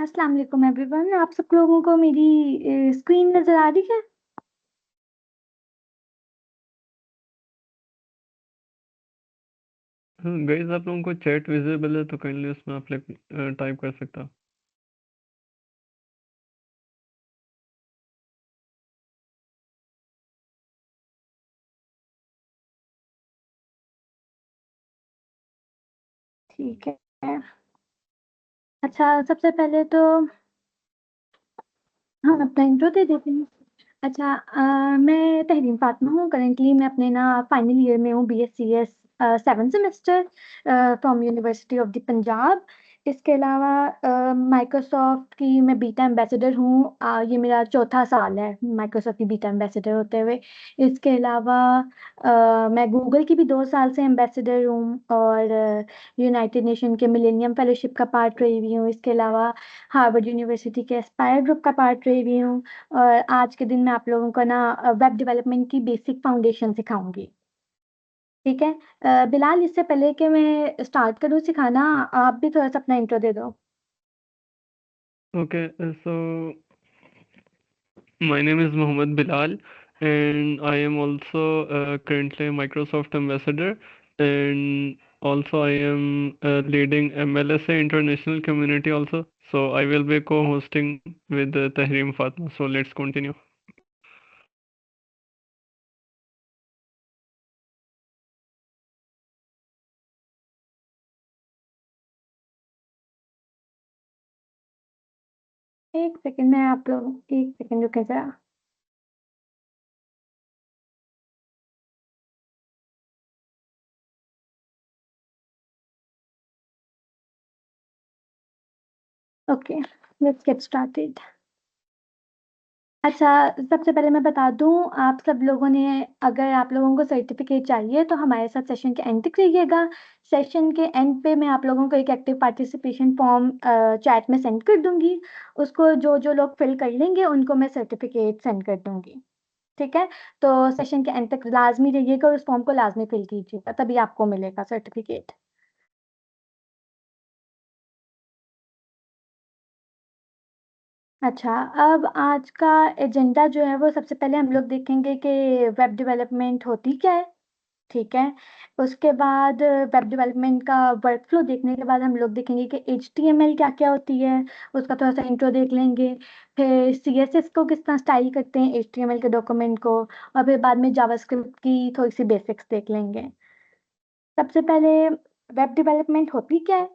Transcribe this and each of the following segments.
अस्सलाम वालेकुम एवरीवन। आप सब लोगों को मेरी स्क्रीन नजर आ रही है? हाँ गाइस, आप लोगों को चैट विजिबल है तो काइंडली उसमें आप लोग टाइप कर सकता हो। ठीक है। अच्छा, सबसे पहले तो हम अपना इंट्रो दे देते हैं। अच्छा, मैं तहरीन फातिमा हूँ। करेंटली मैं अपने ना फाइनल ईयर में हूँ, BScs 7th semester from university of the Punjab. इसके अलावा माइक्रोसॉफ्ट की मैं बीटा एम्बेसडर हूँ। ये मेरा चौथा साल है माइक्रोसॉफ्ट की बीटा एम्बेसडर होते हुए। इसके अलावा मैं गूगल की भी 2 साल से एम्बेसडर हूँ, और यूनाइटेड नेशन के मिलेनियम फेलोशिप का पार्ट रही हुई हूँ। इसके अलावा हार्वर्ड यूनिवर्सिटी के एस्पायर ग्रुप का पार्ट रही हुई हूँ। और आज के दिन मैं आप लोगों को ना वेब डेवलपमेंट की बेसिक फाउंडेशन सिखाऊंगी। ठीक है। बिलाल, इससे पहले कि मैं स्टार्ट करूँ सिखाना, आप भी थोड़ा सा अपना इंट्रो दे दो। Okay, so my name is Mohammed Bilal, and I am also currently a Microsoft ambassador, and also I am leading MLSA International Community also. So I will be co-hosting with Tahrim Fatma. So let's continue. एक second, मैं आप लोग एक second रुके जरा। Okay, let's get started. अच्छा, सबसे पहले मैं बता दूं, आप सब लोगों ने, अगर आप लोगों को सर्टिफिकेट चाहिए तो हमारे साथ सेशन के एंड तक रहिएगा। सेशन के एंड पे मैं आप लोगों को एक एक्टिव पार्टिसिपेशन फॉर्म चैट में सेंड कर दूंगी। उसको जो जो लोग फिल कर लेंगे उनको मैं सर्टिफिकेट सेंड कर दूंगी। ठीक है। तो सेशन के एंड तक लाजमी रहिएगा और उस फॉर्म को लाजमी फिल कीजिएगा, तभी आपको मिलेगा सर्टिफिकेट। अच्छा, अब आज का एजेंडा जो है वो सबसे पहले हम लोग देखेंगे कि वेब डेवलपमेंट होती क्या है। ठीक है। उसके बाद वेब डेवलपमेंट का वर्कफ्लो देखने के बाद हम लोग देखेंगे कि HTML क्या क्या होती है, उसका थोड़ा सा इंट्रो देख लेंगे। फिर CSS को किस तरह स्टाइल करते हैं HTML के डॉक्यूमेंट को, और फिर बाद में जावास्क्रिप्ट की थोड़ी सी बेसिक्स देख लेंगे। सबसे पहले वेब डेवलपमेंट होती क्या है।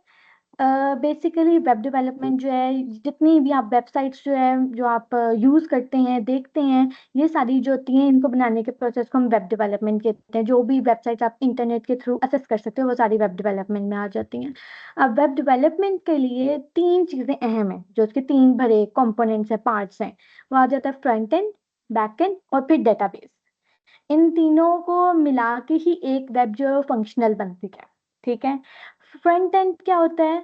बेसिकली वेब डेवलपमेंट जो है, जितनी भी आप वेबसाइट्स जो है जो आप यूज़ करते हैं देखते हैं, ये सारी जो होती हैं इनको बनाने के प्रोसेस को हम वेब डेवलपमेंट कहते हैं। जो भी वेबसाइट्स आप इंटरनेट के थ्रू एक्सेस कर सकते हो वो सारी वेब डेवलपमेंट में आ जाती हैं। अब वेब डेवलपमेंट के लिए तीन चीज़ें अहम हैं, जो उसके तीन भरे कंपोनेंट्स हैं, पार्ट्स हैं। वो आ जाता है फ्रंट एंड, बैक एंड और फिर डेटाबेस। इन तीनों को मिला के ही एक वेब जो है फंक्शनल बनती है। ठीक है। फ्रंट एंड क्या होता है?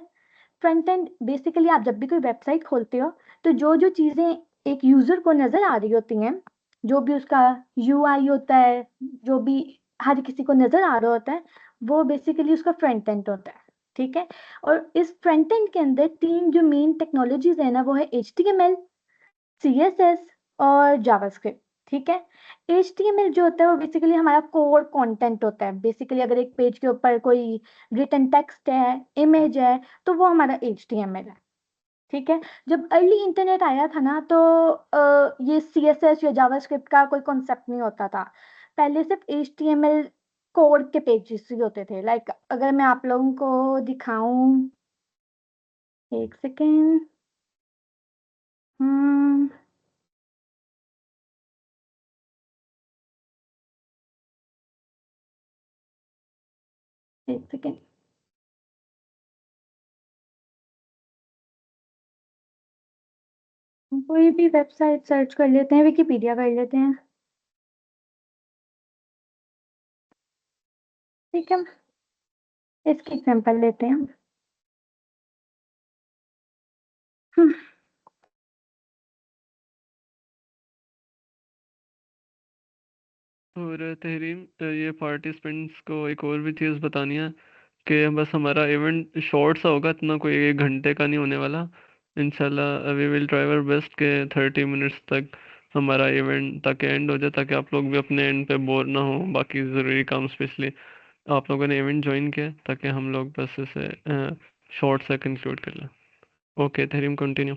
फ्रंट एंड बेसिकली आप जब भी कोई वेबसाइट खोलते हो तो जो जो चीजें एक यूजर को नजर आ रही होती हैं, जो भी उसका UI होता है, जो भी हर किसी को नजर आ रहा होता है, वो बेसिकली उसका फ्रंट एंड होता है। ठीक है। और इस फ्रंट एंड के अंदर तीन जो मेन टेक्नोलॉजीज है ना, वो है HTML, CSS और जावास्क्रिप्ट। ठीक है। HTML जो होता है वो बेसिकली हमारा कोर कंटेंट होता है। बेसिकली अगर एक पेज के ऊपर कोई रिटन टेक्स्ट है, इमेज है, तो वो हमारा HTML है। ठीक है। जब अर्ली इंटरनेट आया था ना, तो ये CSS या जावास्क्रिप्ट का कोई कॉन्सेप्ट नहीं होता था। पहले सिर्फ HTML कोड के पेजेस ही होते थे। लाइक अगर मैं आप लोगों को दिखाऊं, एक सेकेंड। हम्म एक सेकेंड। कोई भी वेबसाइट सर्च कर लेते हैं, विकिपीडिया कर लेते हैं। ठीक है, इसकी एग्जांपल लेते हैं हम। हम्म, और तहरीम, ये पार्टिसिपेंट्स को एक और भी चीज़ बतानी है कि बस हमारा इवेंट शॉर्ट सा होगा, इतना कोई 1 घंटे का नहीं होने वाला। इंशाल्लाह we will try our best के 30 मिनट्स तक हमारा इवेंट तक एंड हो जाए, ताकि आप लोग भी अपने एंड पे बोर ना हो बाकी ज़रूरी काम, स्पेशली आप लोगों ने इवेंट ज्वाइन किया, ताकि हम लोग बस इसे शॉर्ट से कंक्लूड कर लें। Okay Tahreem, continue.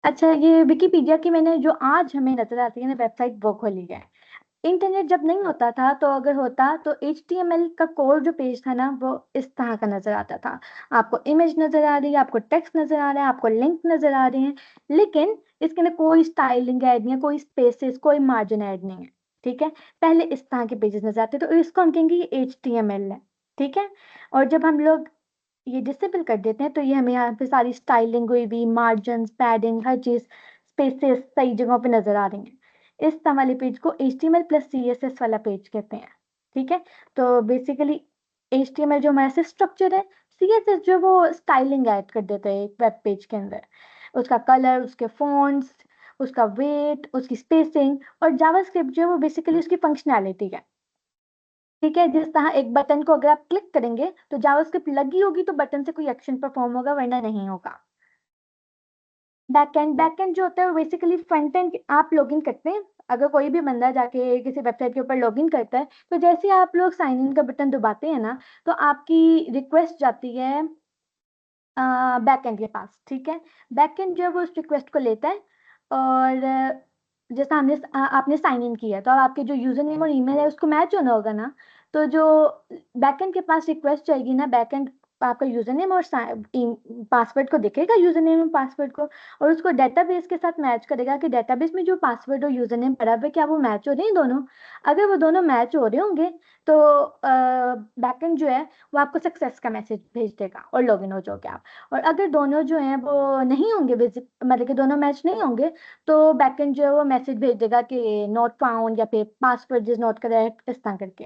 अच्छा, ये विकिपीडिया की मैंने जो आज हमें नजर आती है ना वेबसाइट, वो खोली है। इंटरनेट जब नहीं होता था, तो अगर होता तो HTML का कोर जो पेज था ना, वो इस तरह का नजर आता था। आपको इमेज नजर आ रही है, आपको टेक्स्ट नजर आ रहा है, आपको लिंक नजर आ रहे हैं, लेकिन इसके अंदर कोई स्टाइलिंग ऐड नहीं है, कोई स्पेसेस, कोई मार्जिन ऐड नहीं है। ठीक है, पहले इस तरह के पेजेस नजर आते, तो इसको हम कहेंगे ये HTML है। ठीक है, और जब हम लोग ये डिसेबल कर देते हैं, तो ये हमें यहाँ पे सारी स्टाइलिंग हुई भी, मार्जिन, पैडिंग, हर चीज, स्पेसेस सही जगहों पे नजर आ रही है। इस तरह वाले पेज को HTML+CSS वाला पेज कहते हैं। ठीक है, तो बेसिकली HTML जो हमारा स्ट्रक्चर है, CSS जो वो स्टाइलिंग ऐड कर देता है एक वेब पेज के अंदर, उसका कलर, उसके फॉन्ट्स, उसका वेट, उसकी स्पेसिंग। और जावास्क्रिप्ट जो है वो बेसिकली उसकी फंक्शनैलिटी है। ठीक है, जिस तरह एक बटन को अगर आप क्लिक करेंगे तो जावास्क्रिप्ट लगी होगी तो बटन से कोई एक्शन परफॉर्म होगा, वरना नहीं होगा। बैकएंड जो होता है वो बेसिकली फ्रंट एंड, आप लॉगिन करते हैं। अगर कोई भी बंदा जाके किसी वेबसाइट के ऊपर लॉगिन करता है, तो जैसे ही आप लोग साइन इन का बटन दबाते हैं ना, तो आपकी रिक्वेस्ट जाती है बैकएंड के पास। ठीक है, बैकएंड जो है वो उस रिक्वेस्ट को लेता है, और जैसा आपने साइन इन किया है, तो अब आपके जो यूजर नेम और ईमेल है उसको मैच होना होगा ना। तो जो बैकएंड के पास रिक्वेस्ट जाएगी ना, बैकएंड आपका यूजर नेम और पासवर्ड को देखेगा, यूजर नेम और पासवर्ड को, और उसको डेटाबेस के साथ मैच करेगा कि डेटाबेस में जो पासवर्ड और यूजर नेम पड़ा हुआ है, क्या वो मैच हो रहे हैं दोनों। अगर वो दोनों मैच हो रहे होंगे, तो बैकएंड जो है वो आपको सक्सेस का मैसेज भेज देगा और लॉगिन हो जाओगे आप। और अगर दोनों जो हैं वो नहीं होंगे, विजिट मतलब कि दोनों मैच नहीं होंगे, तो बैकएंड जो है वो मैसेज भेज देगा कि नॉट फाउंड, या फिर पासवर्ड इज नॉट करेक्ट, इस तरह करके।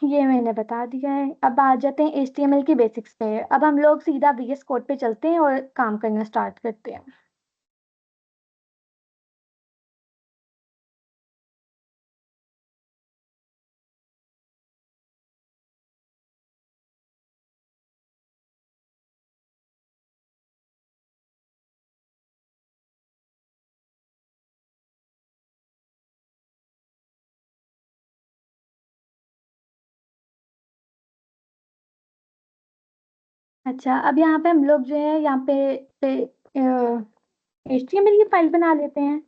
ये मैंने बता दिया है। अब आ जाते हैं HTML की बेसिक्स पे। अब हम लोग सीधा VS कोड पे चलते हैं और काम करना स्टार्ट करते हैं। अच्छा, अब यहाँ पे हम लोग जो है यहाँ पे HTML की फाइल बना लेते हैं।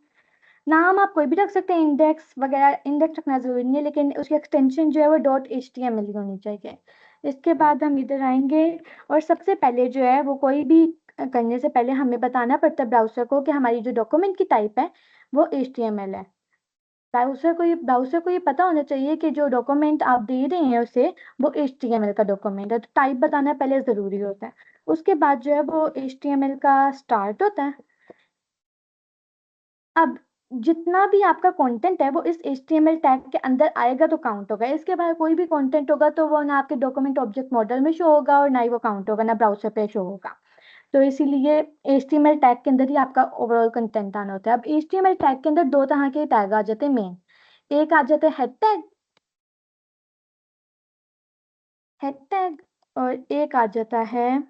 नाम आप कोई भी रख सकते हैं, इंडेक्स वगैरह, इंडेक्स रखना जरूरी नहीं है, लेकिन उसकी एक्सटेंशन जो है वो .html ही होनी चाहिए। इसके बाद हम इधर आएंगे, और सबसे पहले जो है वो कोई भी करने से पहले हमें बताना पड़ता है ब्राउजर को कि हमारी जो डॉक्यूमेंट की टाइप है वो HTML है। ब्राउजर को ये पता होना चाहिए कि जो डॉक्यूमेंट आप दे रहे हैं उसे, वो HTML का डॉक्यूमेंट है, तो टाइप बताना पहले जरूरी होता है। उसके बाद जो है वो HTML का स्टार्ट होता है। अब जितना भी आपका कंटेंट है वो इस HTML टैग के अंदर आएगा तो काउंट होगा। इसके बाद कोई भी कंटेंट होगा तो वो ना आपके डॉक्यूमेंट ऑब्जेक्ट मॉडल में शो होगा, और ना ही वो काउंट होगा, ना ब्राउजर पे शो होगा। तो इसीलिए HTML टैग के अंदर ही आपका ओवरऑल कंटेंट आना होता है। अब HTML टैग के अंदर दो तरह के टैग आ जाते हैं मेन। एक आ जाता है हेड टैग, और एक आ जाता है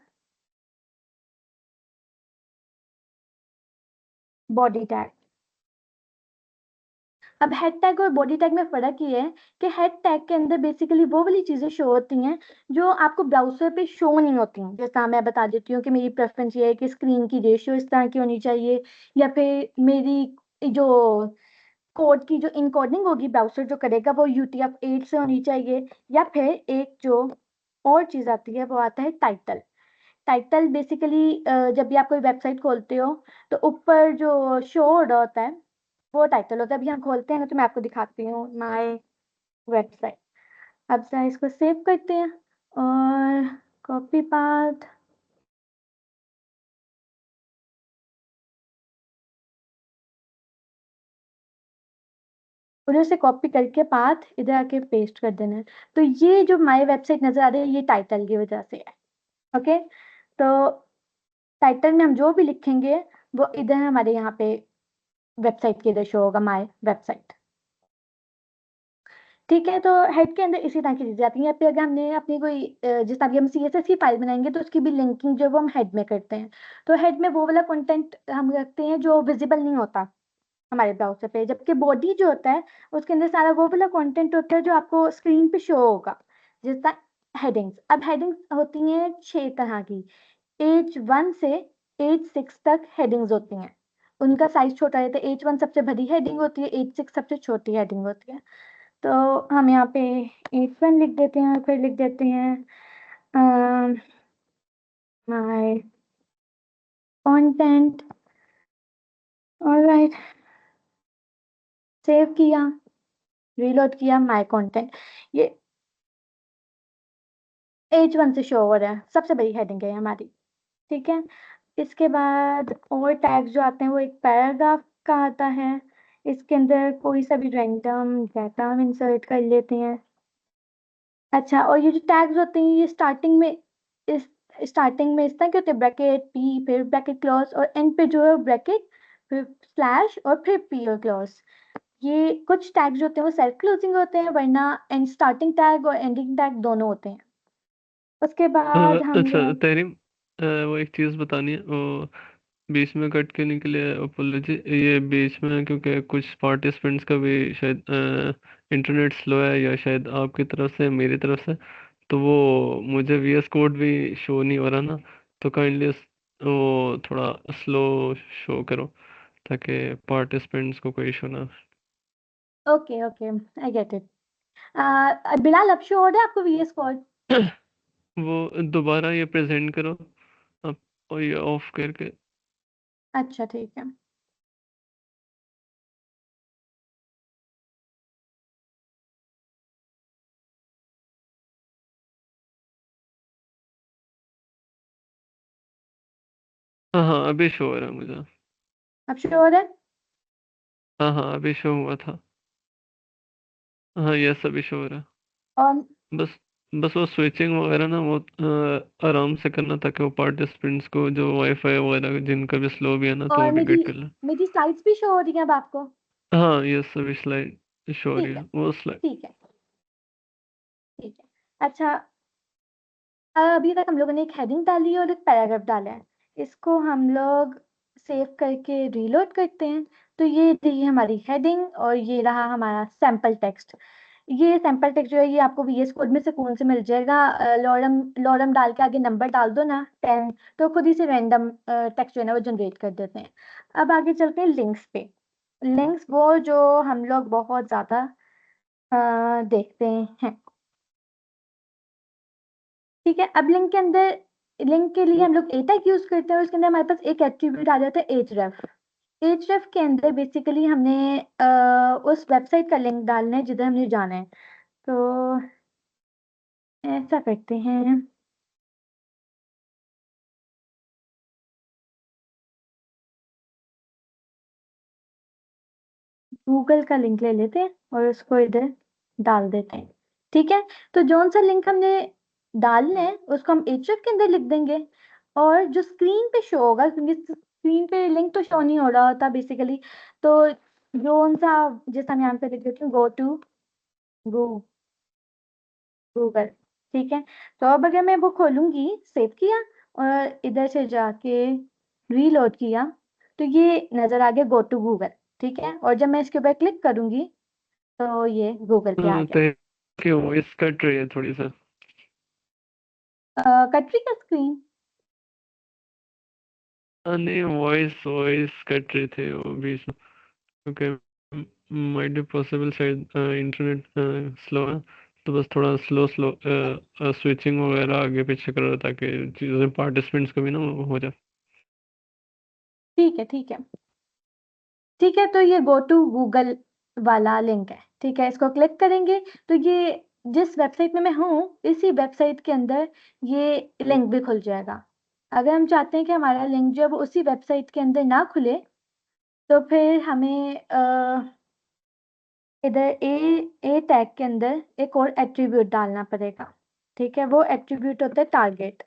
बॉडी टैग। अब हेड टैग और बॉडी टैग में फर्क ये है कि हेड टैग के अंदर बेसिकली वो वाली चीजें शो होती हैं जो आपको ब्राउजर पे शो नहीं होती हैं। जैसा मैं बता देती हूँ कि मेरी प्रेफरेंस ये है कि स्क्रीन की रेशियो इस तरह की होनी चाहिए, या फिर मेरी जो कोड की जो इनकोडिंग होगी ब्राउजर जो करेगा वो UTF-8 से होनी चाहिए। या फिर एक जो और चीज आती है वो आता है टाइटल। टाइटल बेसिकली जब भी आप कोई वेबसाइट खोलते हो, तो ऊपर जो शो हो रहा होता है वो टाइटल होता है। अभी हम खोलते हैं ना, तो मैं आपको दिखाती हूँ माय वेबसाइट। अब जरा इसको सेव करते हैं, और कॉपी पाथ, उधर से कॉपी करके पाथ इधर आके पेस्ट कर देना है। तो ये जो माय वेबसाइट नजर आ रही है, ये टाइटल की वजह से है। ओके, तो टाइटल में हम जो भी लिखेंगे वो इधर हमारे यहाँ पे वेबसाइट के इधर शो होगा, माय वेबसाइट। ठीक है, तो हेड के अंदर इसी तरह की चीजें आती हैं। फिर अगर हमने अपनी कोई जिस तरह की हम CSS की फाइल बनाएंगे तो उसकी भी लिंकिंग जो है वो हम हेड में करते हैं। तो हेड में वो वाला कंटेंट हम रखते हैं जो विजिबल नहीं होता हमारे ब्राउजर पे, जबकि बॉडी जो होता है उसके अंदर सारा वो वाला कंटेंट होता है जो आपको स्क्रीन पे शो होगा। जिस तरह हेडिंग्स, अब हेडिंग्स होती हैं 6 तरह की। H1 से H6 तक हेडिंग्स होती हैं। उनका साइज छोटा रहता है। H1 सबसे बड़ी हेडिंग होती है, H6 सबसे छोटी हेडिंग होती है। तो हम यहाँ पे H1 लिख देते हैं और फिर लिख देते हैं माय कंटेंट। ऑलराइट, सेव किया, रीलोड किया, माय कंटेंट। ये H1 से शो हो रहा है, सबसे बड़ी हेडिंग है हमारी। ठीक है, इसके बाद और टैग्स जो आते हैं वो एक पैराग्राफ का आता है। इसके अंदर कोई सा भी रैंडम डाटा हम इंसर्ट कर लेते हैं। अच्छा, और ये जो टैग्स होते हैं ये इस स्टार्टिंग में इस तरह के होते हैं, ब्रैकेट पी, फिर ब्रैकेट क्लोज, और एंड पे जो है ब्रैकेट, फिर स्लैश, और फिर पी और क्लोज। ये कुछ टैग्स जो होते हैं वो सेल्फ क्लोजिंग होते हैं, वरना एंड स्टार्टिंग टैग और एंडिंग टैग दोनों होते हैं। उसके बाद हम अच्छा लोग तहरीम, वो एक चीज़ बतानी है, वो बीच में कट के निकले, अपोलॉजी। ये बीच में क्योंकि कुछ पार्टिसिपेंट्स का भी शायद इंटरनेट स्लो है, या शायद आपकी तरफ से मेरी तरफ से, तो वो मुझे VS कोड भी शो नहीं हो रहा ना। तो काइंडली वो थोड़ा स्लो शो करो, ताकि पार्टिसिपेंट्स को कोई इशू ना। Okay okay, I get it. Bilal, अब शो हो रहा है आपको VS कोड? वो दोबारा ये प्रेजेंट करो आप, और ये ऑफ करके। अच्छा ठीक है। हाँ हाँ, अभी शो हो रहा है मुझे। अब शो हो रहा है। हाँ हाँ, अभी शो हुआ था। हाँ, यस, अभी शो हो रहा है। और बस बस वो स्विचिंग वगैरह ना, वो आराम से करना, ताकि वो पार्टिसिपेंट्स को जो वाईफाई वगैरह जिनका भी स्लो भी है ना, तो और वो भी मेरी गेट कर ले। मेरी स्लाइड्स भी शो हो रही हैं अब आपको? हाँ, यस, अभी स्लाइड शो हो रही ठीक है, है, वो स्लाइड। ठीक है, ठीक है। अच्छा, अभी तक हम लोगों ने एक हेडिंग डाली है और एक पैराग्राफ डाला है। इसको हम लोग सेव करके रीलोड करते हैं। तो ये रही हमारी हेडिंग और ये रहा हमारा सैंपल टेक्स्ट। ये सैंपल टेक्स्ट जो है ये आपको VS कोड में सुकून से मिल जाएगा। लॉरम लॉरम डाल के आगे नंबर डाल दो ना 10, तो खुद ही से रैंडम टेक्स्ट जो है ना वो जनरेट कर देते हैं। अब आगे चलते हैं लिंक्स पे। लिंक्स वो जो हम लोग बहुत ज्यादा देखते हैं। ठीक है, अब लिंक के लिए हम लोग ए टैग यूज करते हैं और उसके अंदर हमारे पास एक एट्रीब्यूट आ जाता है href। href के अंदर बेसिकली हमने उस वेबसाइट का लिंक डालना है जिधर हमने जाना है। तो ऐसा करते हैं, गूगल का लिंक ले लेते हैं और उसको इधर डाल देते हैं। ठीक है, तो जौन सा लिंक हमने डालना है उसको हम href के अंदर लिख देंगे। और जो स्क्रीन पे शो होगा, क्योंकि स्क्रीन पे लिंक तो शो नहीं हो रहा होता बेसिकली, तो जौन सा, जैसा मैं यहाँ पे लिख देती हूँ, गो टू गूगल। ठीक है, तो अब अगर मैं वो खोलूंगी, सेव किया और इधर से जाके रीलोड किया, तो ये नजर आ गया गो टू गूगल। ठीक है, और जब मैं इसके ऊपर क्लिक करूंगी तो ये गूगल पे आ गया। तो कि वॉइस कट रही है थोड़ी सा। कट रही का स्क्रीन? नहीं, वॉइस वॉइस कट रही थी वो बीच में, क्योंकि माइट बी पॉसिबल शायद इंटरनेट स्लो है। तो बस थोड़ा स्लो स्लो स्विचिंग वगैरह आगे पीछे करो, ताकि चीज़ें पार्टिसिपेंट्स को भी ना वो हो जाए। ठीक है, ठीक है, ठीक है। तो ये गो टू गूगल वाला लिंक है। ठीक है, इसको क्लिक करेंगे तो ये जिस वेबसाइट में मैं हूँ इसी वेबसाइट के अंदर ये लिंक भी खुल जाएगा। अगर हम चाहते हैं कि हमारा लिंक जो है वो उसी वेबसाइट के अंदर ना खुले, तो फिर हमें इधर ए टैग के अंदर एक और एट्रीब्यूट डालना पड़ेगा। ठीक है, वो एट्रीब्यूट होता है टारगेट।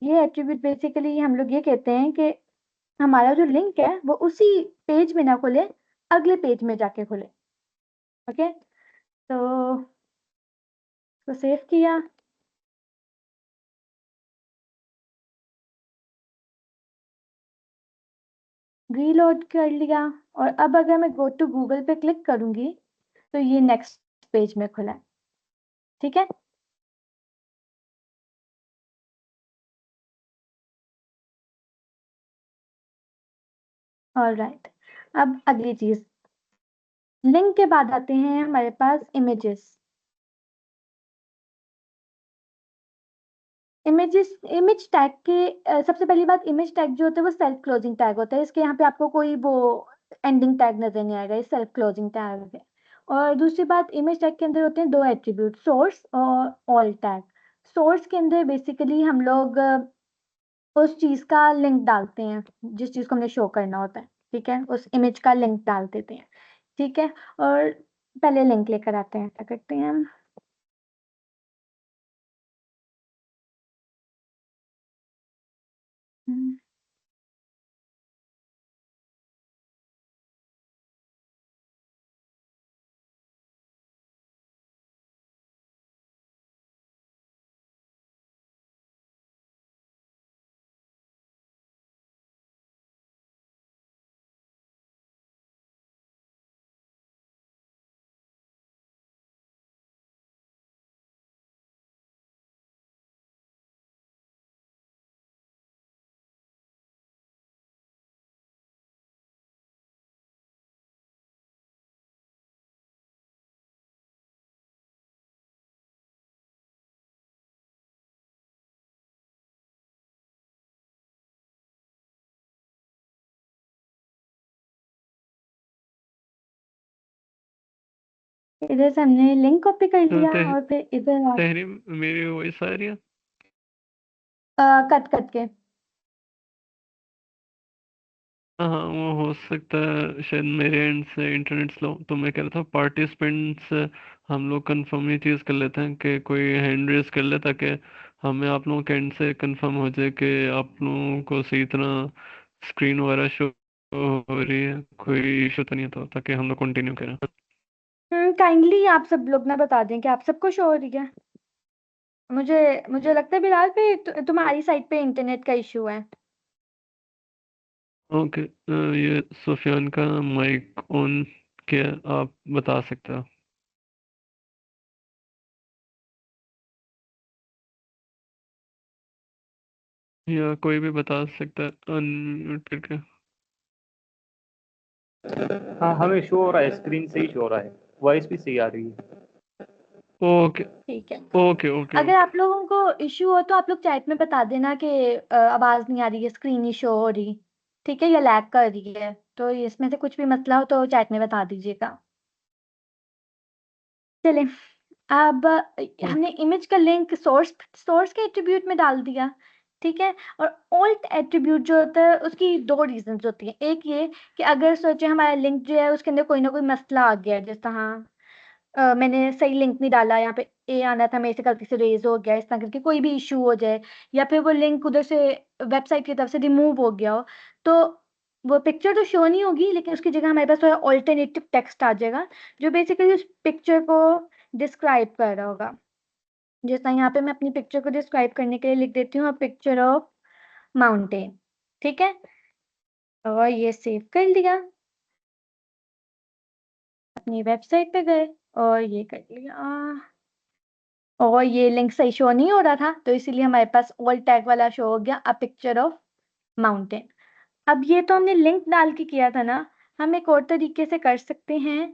ये एट्रीब्यूट बेसिकली हम लोग ये कहते हैं कि हमारा जो लिंक है वो उसी पेज में ना खुले, अगले पेज में जाके खुले। ओके, तो सेव किया, रीलोड कर लिया, और अब अगर मैं गो टू गूगल पे क्लिक करूंगी तो ये नेक्स्ट पेज में खुला है। ठीक है, ऑलराइट। अब अगली चीज, लिंक के बाद आते हैं हमारे पास इमेजेस। इमेज टैग के सबसे पहली बात, इमेज टैग जो होता है वो सेल्फ क्लोजिंग टैग होता है। इसके यहाँ पे आपको कोई वो एंडिंग टैग नजर नहीं आएगा, ये सेल्फ क्लोजिंग टैग है। और दूसरी बात, इमेज टैग के अंदर होते हैं दो एट्रीब्यूट, सोर्स और ऑल टैग। सोर्स के अंदर बेसिकली हम लोग उस चीज का लिंक डालते हैं जिस चीज को हमने शो करना होता है। ठीक है, उस इमेज का लिंक डाल देते हैं। ठीक है, और पहले लिंक लेकर आते हैं, क्या करते हैं हम। हम्म, इधर से हमने लिंक कॉपी कर तो लिया और फिर इधर तहरीम, मेरी वॉइस आ रही है? कट कट के। हाँ हाँ, वो हो सकता है शायद मेरे एंड से इंटरनेट स्लो। तो मैं कह रहा था पार्टिसिपेंट्स हम लोग कंफर्म ये चीज़ कर लेते हैं कि कोई हैंड रेस कर ले, ताकि हमें आप लोगों के एंड से कंफर्म हो जाए कि आप लोगों को सही तरह स्क्रीन वगैरह शो हो रही है, कोई इशू तो नहीं होता, ताकि हम लोग कंटिन्यू करें। काइंडली आप सब लोग ना बता दें कि आप सबको शो हो रही है। मुझे मुझे लगता है बिलाल पे तुम्हारी साइड पे इंटरनेट का इशू है। ओके, ये सुफियान का माइक ऑन किया, आप बता सकते हो, या कोई भी बता सकता है अनम्यूट करके। हाँ, हमें शो हो रहा है, स्क्रीन से ही शो हो रहा है, वॉइस भी सही आ रही है। ओके ठीक है, ओके ओके अगर ओके। आप लोगों को इशू हो तो आप लोग चैट में बता देना कि आवाज नहीं आ रही है, स्क्रीन ही शो हो रही। ठीक है, या लैग कर रही है, तो इसमें से कुछ भी मसला हो तो चैट में बता दीजिएगा। चलें, अब हमने इमेज का लिंक सोर्स के एट्रीब्यूट में डाल दिया। ठीक है, और ऑल्ट एट्रीब्यूट जो होता है उसकी दो रीजंस होती हैं। एक ये कि अगर सोचे हमारा लिंक जो है उसके अंदर कोई ना कोई मसला आ गया है, जैसे हाँ मैंने सही लिंक नहीं डाला, यहाँ पे ए आना था, मेरे से गलती से रेज हो गया, इस तरह करके कोई भी इशू हो जाए, या फिर वो लिंक उधर से वेबसाइट की तरफ से रिमूव हो गया हो, तो वो पिक्चर तो शो नहीं होगी, लेकिन उसकी जगह हमारे पास ऑल्टरनेटिव टेक्स्ट आ जाएगा जो बेसिकली उस पिक्चर को डिस्क्राइब कर रहा होगा। जैसा यहाँ पे मैं अपनी पिक्चर को डिस्क्राइब करने के लिए लिख देती हूँ, पिक्चर ऑफ माउंटेन। ठीक है, और ये सेव कर लिया, अपनी वेबसाइट पे गए और ये कर लिया, और ये लिंक सही शो नहीं हो रहा था तो इसीलिए हमारे पास ऑल टैग वाला शो हो गया, अ पिक्चर ऑफ माउंटेन। अब ये तो हमने लिंक डाल के किया था ना, हम एक और तरीके से कर सकते हैं।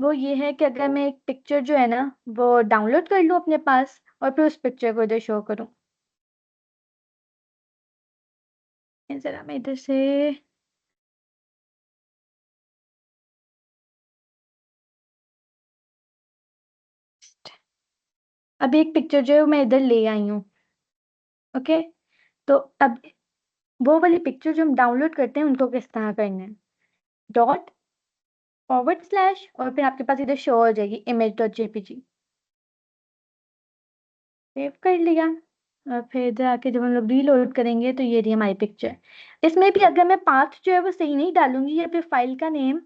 वो ये है कि अगर मैं एक पिक्चर जो है ना वो डाउनलोड कर लूँ अपने पास और फिर उस पिक्चर को इधर शो करूँ। जरा मैं इधर से अब एक पिक्चर जो है वो मैं इधर ले आई हूँ। ओके, तो अब वो वाली पिक्चर जो हम डाउनलोड करते हैं उनको किस तरह करना है, डॉट फॉरवर्ड स्लैश, और फिर आपके पास इधर शो हो जाएगी इमेज डॉट जेपीजी। सेव कर लिया, और फिर इधर आके जब हम लोग रीलोड करेंगे तो ये रही हमारी पिक्चर। इसमें भी अगर मैं पाथ जो है वो सही नहीं डालूंगी या फिर फाइल का नेम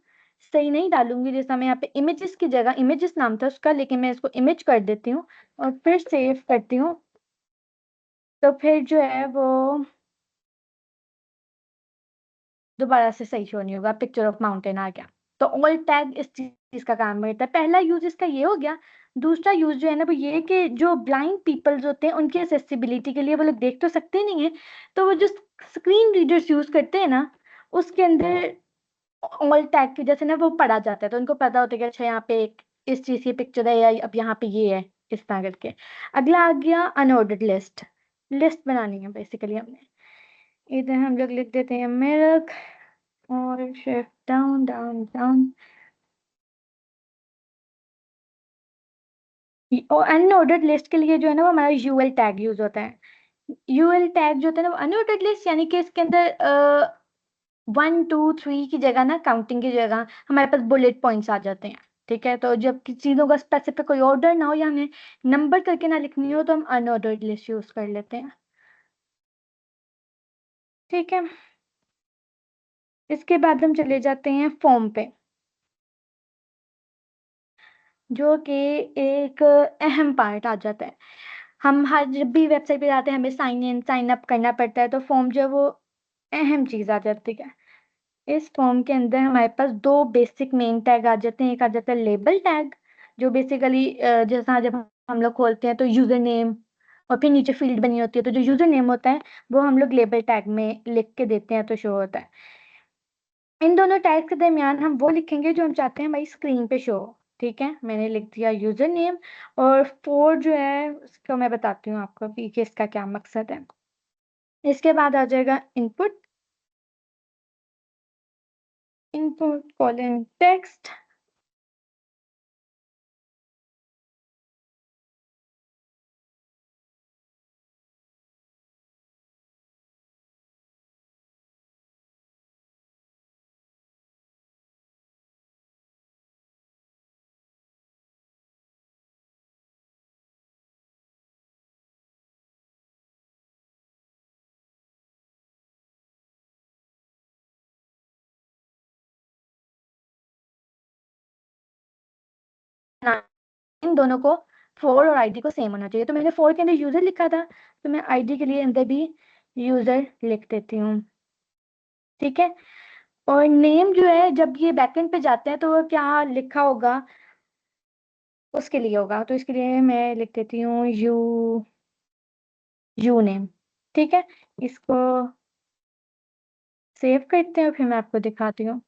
सही नहीं डालूंगी, जैसा मैं यहाँ पे इमेजेस की जगह, इमेजेस नाम था उसका, लेकिन मैं इसको इमेज कर देती हूँ और फिर सेव करती हूँ। तो फिर जो है वो दोबारा से सही शो नहीं होगा, पिक्चर ऑफ माउंटेन आ गया। तो ऑल टैग इस चीज का काम करता है। पहला यूज इसका ये हो गया। दूसरा यूज जो है ना वो ये है कि जो ब्लाइंड पीपल्स होते हैं उनकी एक्सेसिबिलिटी के लिए, वो लोग देख तो सकते नहीं है, तो वो जो स्क्रीन रीडर्स यूज करते हैं ना, उसके अंदर ऑल टैग की जैसे ना वो पढ़ा जाता है, तो उनको पता होता है कि अच्छा यहाँ पे एक इस चीज की पिक्चर है, या अब यहाँ पे ये है, इस तरह करके। अगला आ गया अनऑर्डर्ड लिस्ट। लिस्ट बनानी है बेसिकली हमने। इधर हम लोग लिख देते हैं मिल्क और शिफ्ट डाउन डाउन डाउन। और अनऑर्डर्ड लिस्ट के लिए जो है ना वो हमारा यूएल टैग यूज होता है। यूएल टैग जो होता है ना वो अनऑर्डर्ड लिस्ट, यानी कि इसके अंदर 1 2 3 की जगह ना, काउंटिंग की जगह हमारे पास बुलेट पॉइंट्स आ जाते हैं। ठीक है, तो जब चीजों का स्पेसिफिक कोई ऑर्डर ना हो या हमें नंबर करके ना लिखनी हो, तो हम अनऑर्डर्ड लिस्ट यूज कर लेते हैं। ठीक है, इसके बाद हम चले जाते हैं फॉर्म पे, जो कि एक अहम पार्ट आ जाता है। हम हर जब भी वेबसाइट पे जाते हैं हमें साइन इन साइन अप करना पड़ता है, तो फॉर्म जो है वो अहम चीज आ जाती है। इस फॉर्म के अंदर हमारे पास दो बेसिक मेन टैग आ जाते हैं। एक आ जाता है लेबल टैग, जो बेसिकली जैसा जब हम लोग खोलते हैं तो यूजर नेम और फिर नीचे फील्ड बनी होती है, तो जो यूजर नेम होता है वो हम लोग लेबल टैग में लिख के देते हैं तो शो होता है। इन दोनों टैग के दरमियान हम वो लिखेंगे जो हम चाहते हैं हमारी स्क्रीन पे शो हो। ठीक है, मैंने लिख दिया यूजर नेम। और फोर जो है उसको मैं बताती हूँ आपको कि इसका क्या मकसद है। इसके बाद आ जाएगा इनपुट, इनपुट कॉलन टेक्स्ट। इन दोनों को, फोर और आईडी को सेम होना चाहिए। तो मैंने फोर के अंदर यूजर लिखा था, तो मैं आईडी के लिए अंदर भी यूजर लिख देती हूँ। ठीक है, और नेम जो है जब ये बैकएंड पे जाते हैं तो वो क्या लिखा होगा उसके लिए होगा, तो इसके लिए मैं लिख देती हूँ यू नेम। ठीक है, इसको सेव करते हैं और फिर मैं आपको दिखाती हूँ।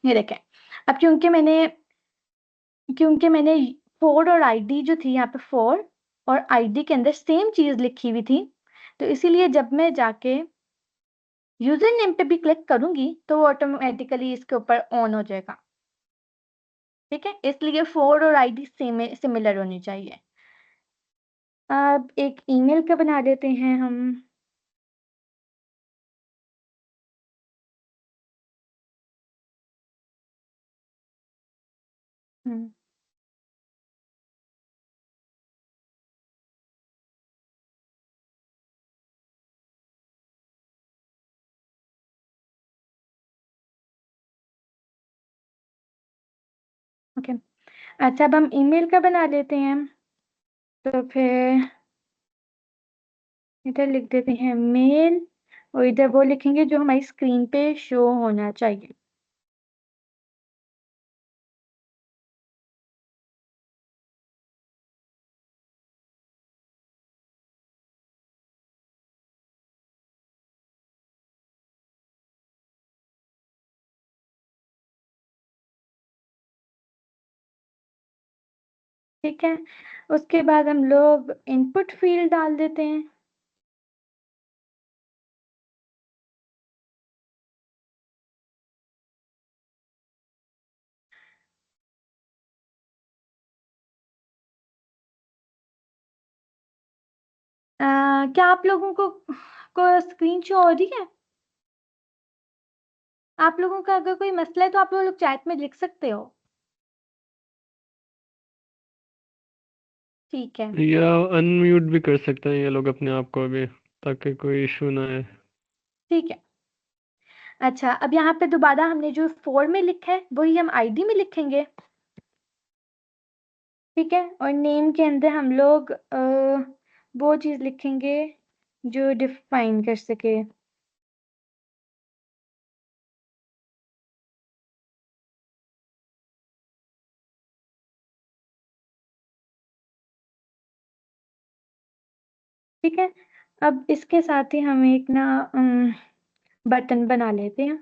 ये देखें, अब क्योंकि मैंने फोर और आईडी जो थी यहाँ पे, फोर और आईडी के अंदर सेम चीज लिखी हुई थी, तो इसीलिए जब मैं जाके यूजर नेम पे भी क्लिक करूंगी तो वो ऑटोमेटिकली इसके ऊपर ऑन हो जाएगा। ठीक है, इसलिए फोर और आईडी सिमिलर होनी चाहिए। अब एक ईमेल का बना लेते हैं हम। हम्म, ओके, अच्छा अब हम ईमेल का बना लेते हैं। तो फिर इधर लिख देते हैं मेल, और इधर वो लिखेंगे जो हमारी स्क्रीन पे शो होना चाहिए। ठीक है, उसके बाद हम लोग इनपुट फील्ड डाल देते हैं। क्या आप लोगों को स्क्रीन शो हो रही है? आप लोगों का अगर कोई मसला है तो आप लोग चैट में लिख सकते हो। ठीक है, या अनम्यूट भी कर सकते हैं ये लोग अपने आप को भी, ताकि कोई इशू ना आए। ठीक है, अच्छा, अब यहाँ पे दोबारा हमने जो 4 में लिखा है वही हम आईडी में लिखेंगे, ठीक है। और नेम के अंदर हम लोग वो चीज लिखेंगे जो डिफाइन कर सके। ठीक है, अब इसके साथ ही हम एक ना बटन बना लेते हैं,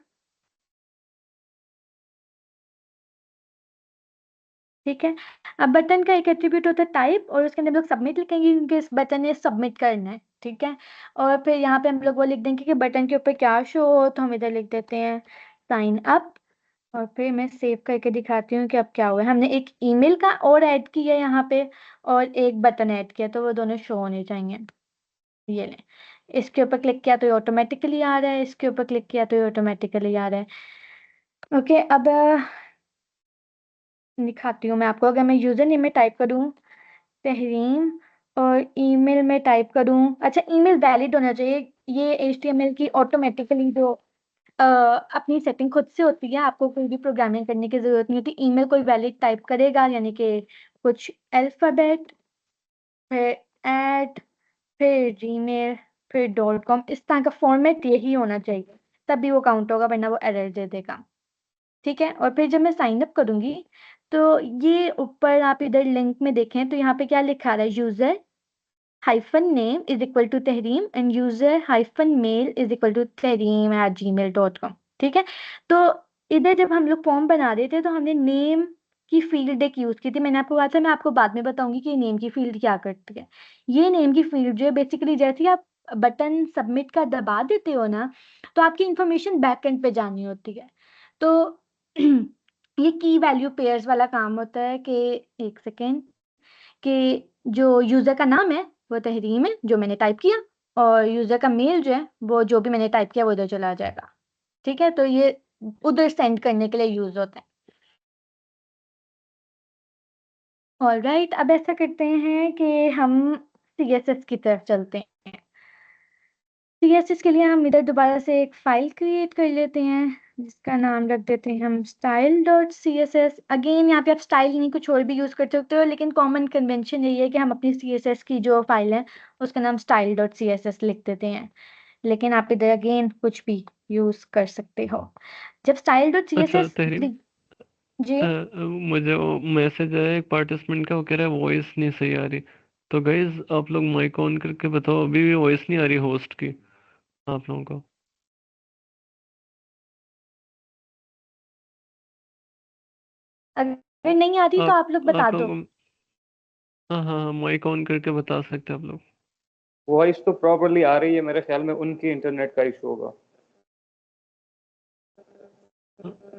ठीक है। अब बटन का एक एट्रीब्यूट होता है टाइप, और उसके अंदर हम लोग सबमिट लिखेंगे क्योंकि इस बटन ने सबमिट करना है, ठीक है। और फिर यहाँ पे हम लोग वो लिख देंगे कि बटन के ऊपर क्या शो हो, तो हम इधर लिख देते हैं साइन अप। और फिर मैं सेव करके दिखाती हूँ कि अब क्या हुआ है। हमने एक ईमेल का और ऐड किया यहाँ पे, और एक बटन ऐड किया, तो वो दोनों शो होने चाहिए। ये लें, इसके ऊपर क्लिक किया तो ये ऑटोमेटिकली आ रहा है, इसके ऊपर क्लिक किया तो ये ऑटोमेटिकली आ रहा है। ओके, अब दिखाती हूँ मैं आपको। अगर मैं यूजर नेम में टाइप करूँ तहरीम, और ईमेल में टाइप करूँ, अच्छा ईमेल वैलिड होना चाहिए। ये एचटीएमएल की ऑटोमेटिकली जो अपनी सेटिंग खुद से होती है, आपको कोई भी प्रोग्रामिंग करने की जरूरत नहीं होती। ईमेल कोई वैलिड टाइप करेगा, यानी कि कुछ अल्फाबेट, फिर एट, फिर जीमेल, फिर डॉट कॉम, इस तरह का फॉर्मेट यही होना चाहिए, तभी वो काउंट होगा, वरना वो एरर दे देगा, ठीक है। और फिर जब मैं साइन अप करूंगी, तो ये ऊपर आप इधर लिंक में देखें तो यहाँ पे क्या लिखा रहा है, user hyphen name is equal to Tahreem and user hyphen mail is equal to तहरीम@gmail.com, ठीक है। तो इधर जब हम लोग फॉर्म बना रहे थे तो हमने नेम की फील्ड एक यूज की थी, मैंने आपको कहा था, मैं आपको बाद में बताऊंगी कि नेम की फील्ड क्या करती है। ये नेम की फील्ड जो है बेसिकली, जैसे ही आप बटन सबमिट का दबा देते हो ना, तो आपकी इंफॉर्मेशन बैक एंड पे जानी होती है। तो ये की वैल्यू पेयर्स वाला काम होता है कि, एक सेकेंड, कि जो यूजर का नाम है वो तहरीम है जो मैंने टाइप किया, और यूजर का मेल जो है वो जो भी मैंने टाइप किया वो उधर चला जाएगा, ठीक है। तो ये उधर सेंड करने के लिए यूज होता है। ऑलराइट, अब ऐसा करते हैं कि हम सीएसएस की तरफ चलते हैं। सीएसएस के लिए हम इधर दोबारा से एक फाइल क्रिएट कर लेते हैं, जिसका नाम रख देते हैं हम style.css। अगेन यहाँ पे आप स्टाइल नहीं कुछ और भी यूज कर सकते हो, लेकिन कॉमन कन्वेंशन यही है कि हम अपनी सीएसएस की जो फाइल है उसका नाम style.css लिख देते हैं, लेकिन आप इधर अगेन कुछ भी यूज कर सकते हो। जब अच्छा style.css तहरीम, जी, मुझे वो मैसेज आया एक पार्टिसिपेंट का, वो कह रहा है वॉइस नहीं सही आ रही। तो गाइज आप लोग माइक ऑन करके बताओ, अभी भी वॉइस नहीं आ रही होस्ट की आप लोगों को। अगर नहीं आती तो आप लोग बता आप दो। लोग, हाँ हाँ हाँ, माइक ऑन करके बता सकते हैं आप लोग। वॉइस तो प्रॉपरली आ रही है, मेरे ख्याल में उनकी इंटरनेट का इशू होगा।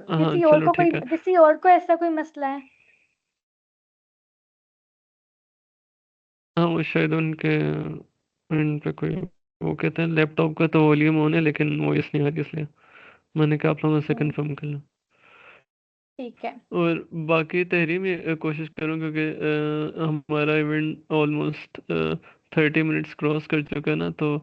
हाँ चलो ठीक है। किसी और को ऐसा कोई मसला है? हाँ वो शायद उनके एंड पे कोई, वो कहते हैं लैपटॉप का तो वॉल्यूम ऑन है लेकिन वॉइस नहीं आ रही, इसलिए मैंने कहा आप लोगों से हम्म, कंफर्म कर लो। ठीक है। और बाकी तहरीर में कोशिश करूँ, क्योंकि हमारा इवेंट ऑलमोस्ट 30 मिनट्स क्रॉस कर चुका है ना, तो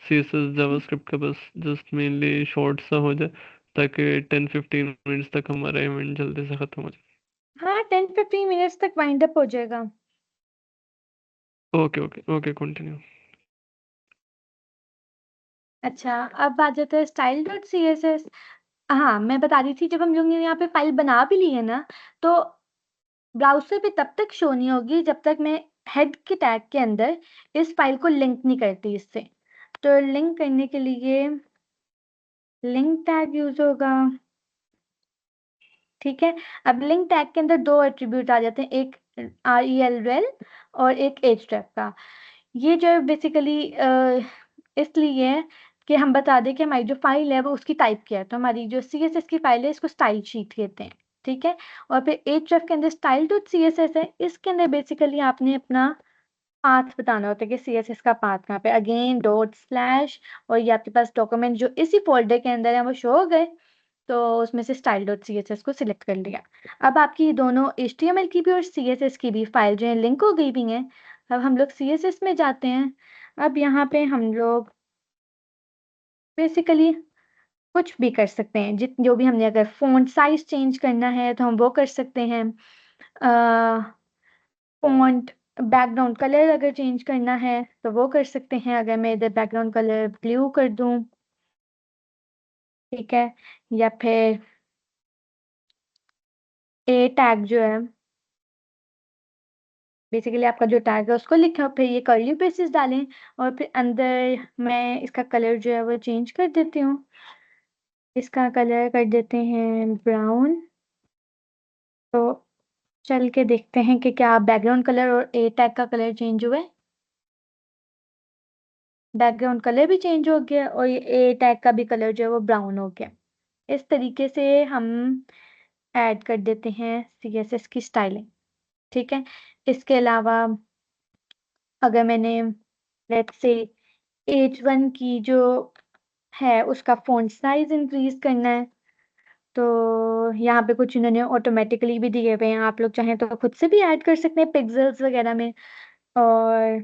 सी एस एस जावास्क्रिप्ट का बस जस्ट मेनली शॉर्ट सा हो जाए, ताकि 10-15 मिनट्स तक हमारा इवेंट जल्दी से ख़त्म हो जाए। हाँ, 10-15 मिनट्स तक वाइंड अप हो जाएगा। Okay okay okay, continue. अच्छा, अब आ जाता है style.css। हाँ, मैं बता रही थी, जब हम लोग ने यहाँ पे फाइल बना भी ली है ना, तो ब्राउजर पे तब तक शो नहीं होगी जब तक मैं हेड के टैग के अंदर इस फाइल को लिंक नहीं करती इससे। तो लिंक करने के लिए लिंक टैग यूज होगा, ठीक है। अब लिंक टैग के अंदर दो एट्रीब्यूट आ जाते हैं, एक rel और एक href का। ये जो है बेसिकली इसलिए है कि हम बता दें कि हमारी जो फाइल है वो उसकी टाइप क्या है। तो हमारी जो सीएसएस की फाइल है इसको स्टाइल शीट कहते हैं, ठीक है। और फिर href के अंदर style.css है, इसके अंदर बेसिकली आपने अपना पाथ बताना होता है कि सीएसएस का पाथ कहाँ पे, अगेन डॉट स्लैश, और ये आपके पास डॉक्यूमेंट जो इसी फोल्डर के अंदर है वो शो हो गए, तो उसमें से style.css को सिलेक्ट कर लिया। अब आपकी दोनों HTML की भी और CSS की भी फाइल जो है लिंक हो गई भी हैं। अब हम लोग CSS में जाते हैं। अब यहाँ पे हम लोग बेसिकली कुछ भी कर सकते हैं, जित जो भी हमने अगर फ़ॉन्ट साइज़ चेंज करना है तो हम वो कर सकते हैं। फ़ॉन्ट बैकग्राउंड कलर अगर चेंज करना है तो वो कर सकते हैं। अगर मैं इधर बैकग्राउंड कलर ब्लू कर दूँ, ठीक है? या फिर ए टैग जो है, बेसिकली आपका जो टैग है उसको लिखें और फिर ये कर्ली ब्रेसेस डालें और फिर अंदर मैं इसका कलर जो है वो चेंज कर देती हूँ। इसका कलर कर देते हैं ब्राउन। तो चल के देखते हैं कि क्या बैकग्राउंड कलर और ए टैग का कलर चेंज हुआ है। बैकग्राउंड कलर भी चेंज हो गया और ये ए टैग का भी कलर जो है वो ब्राउन हो गया। इस तरीके से हम ऐड कर देते हैं सीएसएस की स्टाइलिंग, ठीक है? इसके अलावा अगर मैंने लेट्स से H1 की जो है उसका फ़ॉन्ट साइज़ इंक्रीज़ करना है, तो यहाँ पे कुछ इन्होंने ऑटोमेटिकली भी दिए हुए हैं, आप लोग चाहें तो खुद से भी ऐड कर सकते हैं पिक्सेल्स वगैरह में। और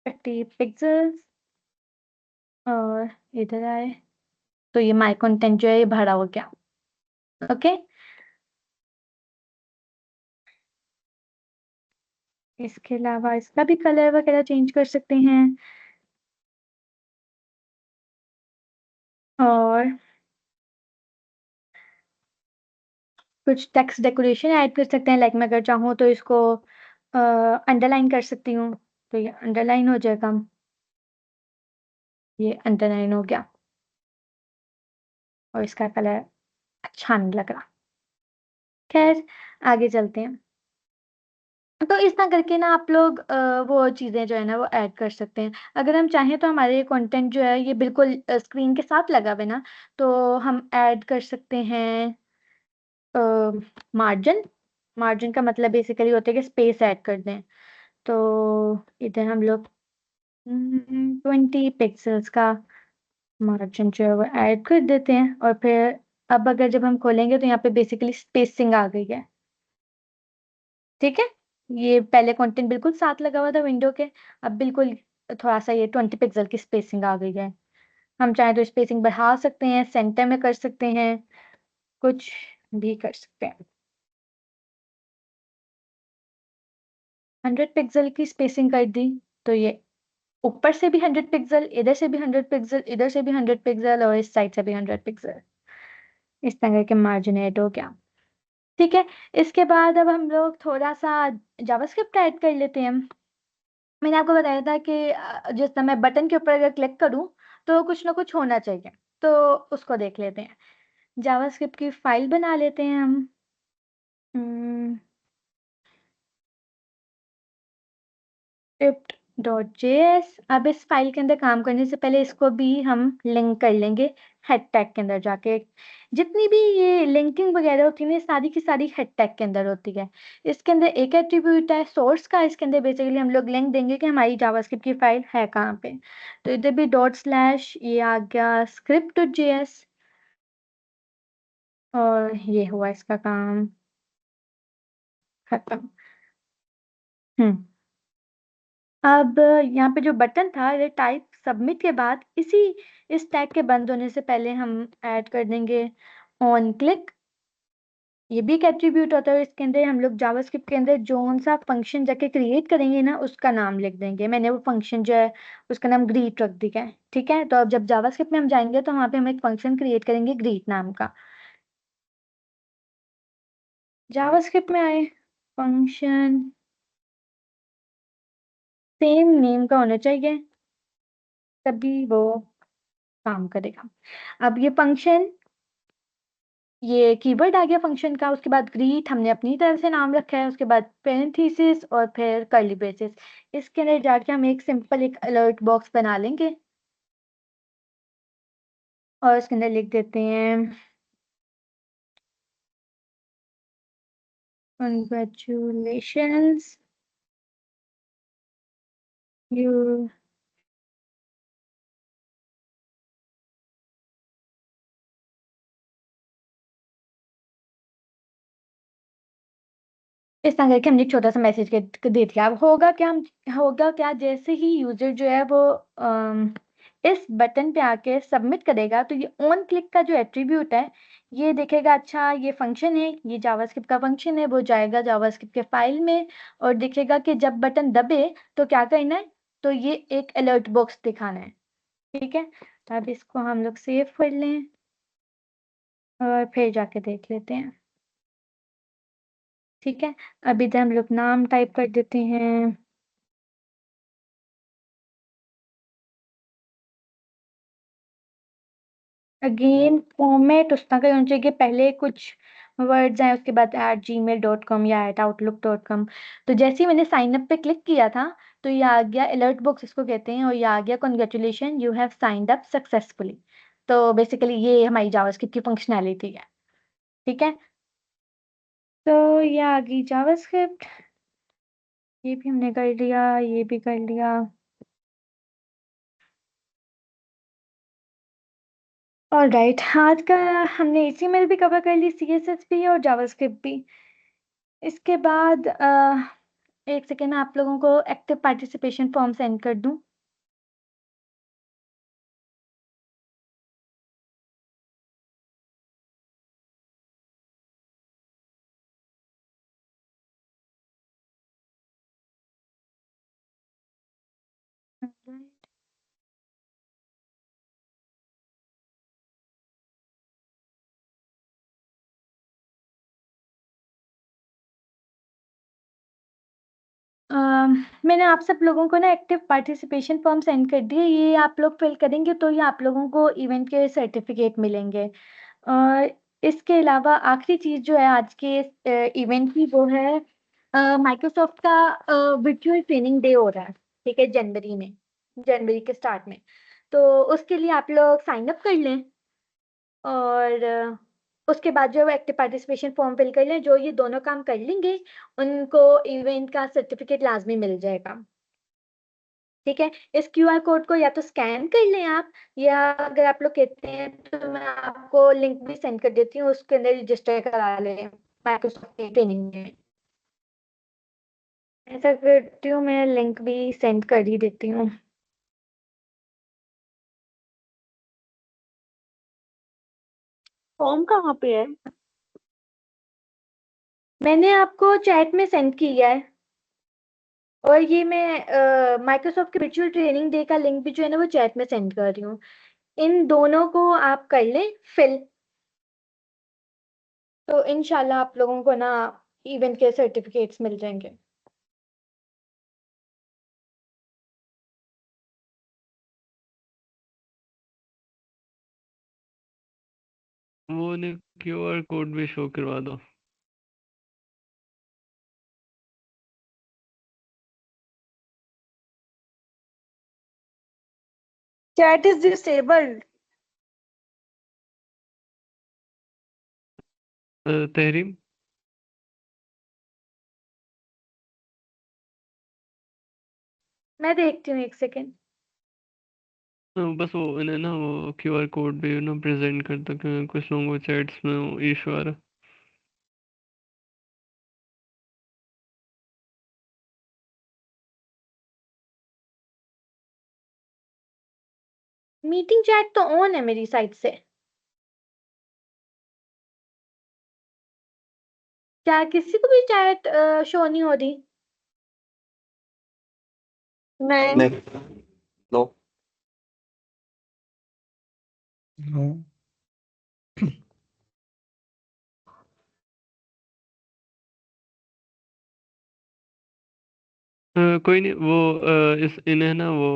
50 पिक्सेल्स और इधर आए तो ये माय कंटेंट जो है ये भरा हो गया। ओके, इसके अलावा इसका भी कलर वगैरह चेंज कर सकते हैं और कुछ टेक्स्ट डेकोरेशन ऐड कर सकते हैं। लाइक मैं अगर चाहूँ तो इसको अंडरलाइन कर सकती हूँ, तो ये अंडरलाइन हो जाएगा। ये अंडरलाइन हो गया और इसका कलर अच्छा नहीं लग रहा। खैर, आगे चलते हैं। तो इस तरह करके ना आप लोग वो चीज़ें जो है ना वो ऐड कर सकते हैं। अगर हम चाहें तो हमारे कंटेंट जो है ये बिल्कुल स्क्रीन के साथ लगा हुआ है ना, तो हम ऐड कर सकते हैं अ, मार्जिन। मार्जिन का मतलब बेसिकली होता है कि स्पेस ऐड कर दें। तो इधर हम लोग 20 पिक्सेल्स का मार्जिन जो है वो ऐड कर देते हैं और फिर अब अगर जब हम खोलेंगे तो यहाँ पे बेसिकली स्पेसिंग आ गई है, ठीक है? ये पहले कंटेंट बिल्कुल साथ लगा हुआ था विंडो के, अब बिल्कुल थोड़ा-सा ये 20 पिक्सेल की स्पेसिंग आ गई है। हम चाहें तो स्पेसिंग बढ़ा सकते हैं, सेंटर में कर सकते हैं, कुछ भी कर सकते हैं। 100 पिक्सेल की स्पेसिंग कर दी, तो ये ऊपर से भी 100 पिक्सेल, इधर से भी 100 पिक्सेल, इधर से भी 100 पिक्सेल और इस साइड से भी 100 पिक्सेल। इस तरह के मार्जिन ऐड हो गया, ठीक है? इसके बाद अब हम लोग थोड़ा-सा जावास्क्रिप्ट ऐड कर लेते हैं। मैंने आपको बताया था कि जिस समय बटन के ऊपर अगर क्लिक करूँ, तो कुछ ना कुछ होना चाहिए, तो उसको देख लेते हैं। जावास्क्रिप्ट की फ़ाइल बना लेते हैं हम। उम, script.js। अब इस फ़ाइल के अंदर काम करने से पहले इसको भी हम लिंक कर लेंगे हेड टैग के अंदर जाके। जितनी भी ये लिंकिंग वगैरह होती है ना, सारी की सारी हेड टैग के अंदर होती है। इसके अंदर एक एट्रीब्यूट है सोर्स का, इसके अंदर बेसिकली हम लोग लिंक देंगे कि हमारी जावास्क्रिप्ट की फ़ाइल है कहाँ पे। तो इधर भी डॉट स्लैश ये आ गया script.js और ये हुआ इसका काम खत्म। हुँ। अब यहाँ पे जो बटन था ये टाइप सबमिट के बाद इस टैग के बंद होने से पहले हम ऐड कर देंगे ऑन क्लिक। ये भी एक एट्रीब्यूट होता है, इसके अंदर हम लोग जावास्क्रिप्ट के अंदर जोन-सा फंक्शन जाके क्रिएट करेंगे ना उसका नाम लिख देंगे। मैंने वो फंक्शन जो है उसका नाम ग्रीट रख दिया है, ठीक है? तो अब जब जावास्क्रिप्ट में हम जाएँगे तो वहाँ पे हम एक फंक्शन क्रिएट करेंगे ग्रीट नाम का। जावास्क्रिप्ट में आए फंक्शन सेम नेम का होना चाहिए, तभी वो काम करेगा। अब ये फंक्शन ये कीवर्ड आ गया फंक्शन का, उसके बाद ग्रीट हमने अपनी तरफ से नाम रखा है, उसके बाद पैरेंथेसिस और फिर कर्ली ब्रेसेस। इसके अंदर जाके हम एक सिंपल एक अलर्ट बॉक्स बना लेंगे और उसके अंदर लिख देते हैं कंग्रेचुलेशंस यू इस तरह करके हमने एक छोटा सा मैसेज दे दिया। अब होगा क्या, जैसे ही यूजर जो है वो इस बटन पे आके सबमिट करेगा, तो ये ऑन क्लिक का जो एट्रीब्यूट है ये देखेगा, अच्छा ये फंक्शन है, ये जावास्क्रिप्ट का फंक्शन है, वो जाएगा जावास्क्रिप्ट के फाइल में और देखेगा कि जब बटन दबे तो क्या करना है, तो ये एक अलर्ट बॉक्स दिखाना है। ठीक है, तो अब इसको हम लोग सेव कर लें और फिर जाके देख लेते हैं। ठीक है, अभी तो हम लोग नाम टाइप कर देते हैं। अगेन फॉर्मेट उस तरह का होना चाहिए कि पहले कुछ वर्ड्स आए, उसके बाद @gmail.com या @outlook.com। तो जैसे ही मैंने साइन अप पे क्लिक किया था तो ये आ गया अलर्ट बॉक्स इसको कहते हैं, और ये आ गया congratulation you have signed up successfully. तो बेसिकली ये हमारी जावास्क्रिप्ट की फंक्शनैलिटी है। ठीक है, तो ये आ गई जावास्क्रिप्ट, ये भी हमने कर लिया, ये भी कर लिया। ऑल राइट, आज का हमने HTML भी कवर कर ली, CSS भी और जावास्क्रिप्ट भी। इसके बाद एक सेकेंड में आप लोगों को एक्टिव पार्टिसिपेशन फॉर्म सेंड कर दूं। मैंने आप सब लोगों को ना एक्टिव पार्टिसिपेशन फॉर्म सेंड कर दिए, ये आप लोग फिल करेंगे तो ये आप लोगों को इवेंट के सर्टिफिकेट मिलेंगे। और इसके अलावा आखिरी चीज जो है आज के इवेंट की, वो है माइक्रोसॉफ्ट का वर्चुअल ट्रेनिंग डे हो रहा है। ठीक है, जनवरी में, जनवरी के स्टार्ट में। तो उसके लिए आप लोग साइन अप कर लें और उसके बाद जो है वो एक्टिव पार्टिसिपेशन फॉर्म फिल कर लें। जो ये दोनों काम कर लेंगे उनको इवेंट का सर्टिफिकेट लाजमी मिल जाएगा। ठीक है, इस QR कोड को या तो स्कैन कर लें आप, या अगर आप लोग कहते हैं तो मैं आपको लिंक भी सेंड कर देती हूँ, उसके अंदर रजिस्टर करा लें माइक्रोसॉफ्ट की ट्रेनिंग में। ऐसा करती हूँ, मैं लिंक भी सेंड कर ही देती हूँ। फॉर्म कहाँ पे है? मैंने आपको चैट में सेंड किया है, और ये मैं माइक्रोसॉफ्ट के वर्चुअल ट्रेनिंग डे का लिंक भी जो है ना वो चैट में सेंड कर रही हूँ। इन दोनों को आप कर लें फिल, तो इंशाल्लाह आप लोगों को ना इवेंट के सर्टिफिकेट्स मिल जाएंगे। वो ने QR कोड भी शो करवा दो। Chat is disabled. तहरीम, मैं देखती हूँ, एक सेकेंड। बस वो इन्हें ना वो QR कोड भी ना प्रेजेंट कर दो, क्योंकि कुछ लोगों को चैट्स में इशू आ रहा है। मीटिंग चैट तो ऑन है मेरी साइड से, क्या किसी को भी चैट शो नहीं हो रही? नहीं। नहीं। नो। नो। कोई नहीं, वो इस इन्हें ना वो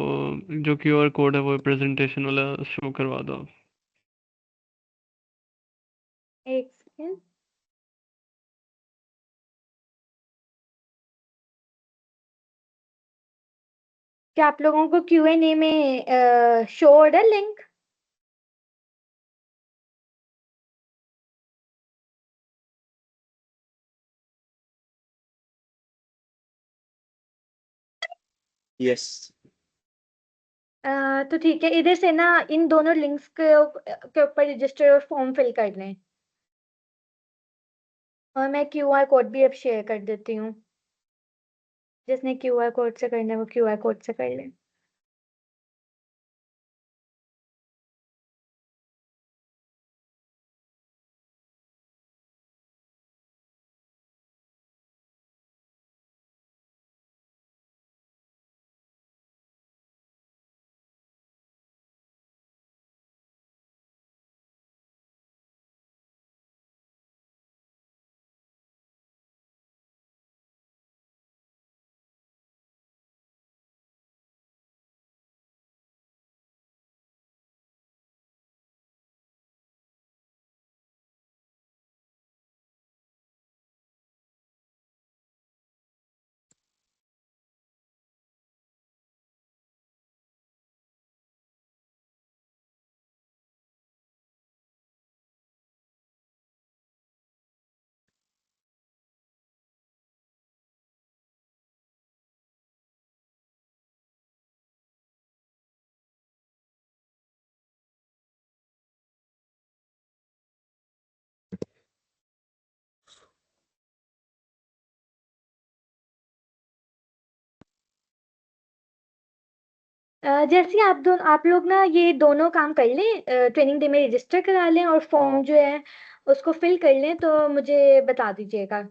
जो QR कोड है वो प्रेजेंटेशन वाला शो करवा दो। एक सेकेंड, क्या आप लोगों को Q&A में शो हो रहा है लिंक? यस। तो ठीक है, इधर से ना इन दोनों लिंक्स के ऊपर रजिस्टर और फॉर्म फिल कर लें। और मैं क्यूआर कोड भी अब शेयर कर देती हूँ। जिसने क्यूआर कोड से करना है वो क्यूआर कोड से कर ले। जैसे आप लोग ना ये दोनों काम कर लें, ट्रेनिंग डे में रजिस्टर करा लें और फॉर्म जो है उसको फिल कर लें, तो मुझे बता दीजिएगा।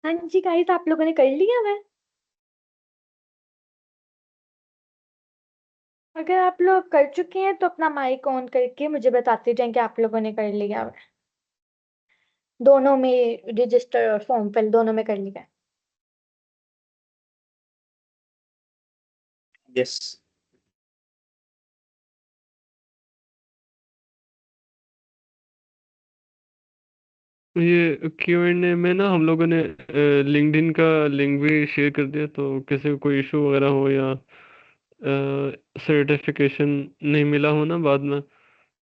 हाँ जी गाइस, आप लोगों ने कर लिया है? अगर आप लोग कर चुके हैं तो अपना माइक ऑन करके मुझे बताते जाएं कि आप लोगों ने कर लिया है। दोनों में रजिस्टर और फॉर्म फिल दोनों में कर लिया है। Yes. ये Q&A में ना हम लोगों ने लिंक्डइन का लिंक भी शेयर कर दिया, तो किसी को कोई इशू वगैरह हो या सर्टिफिकेशन नहीं मिला हो ना बाद में,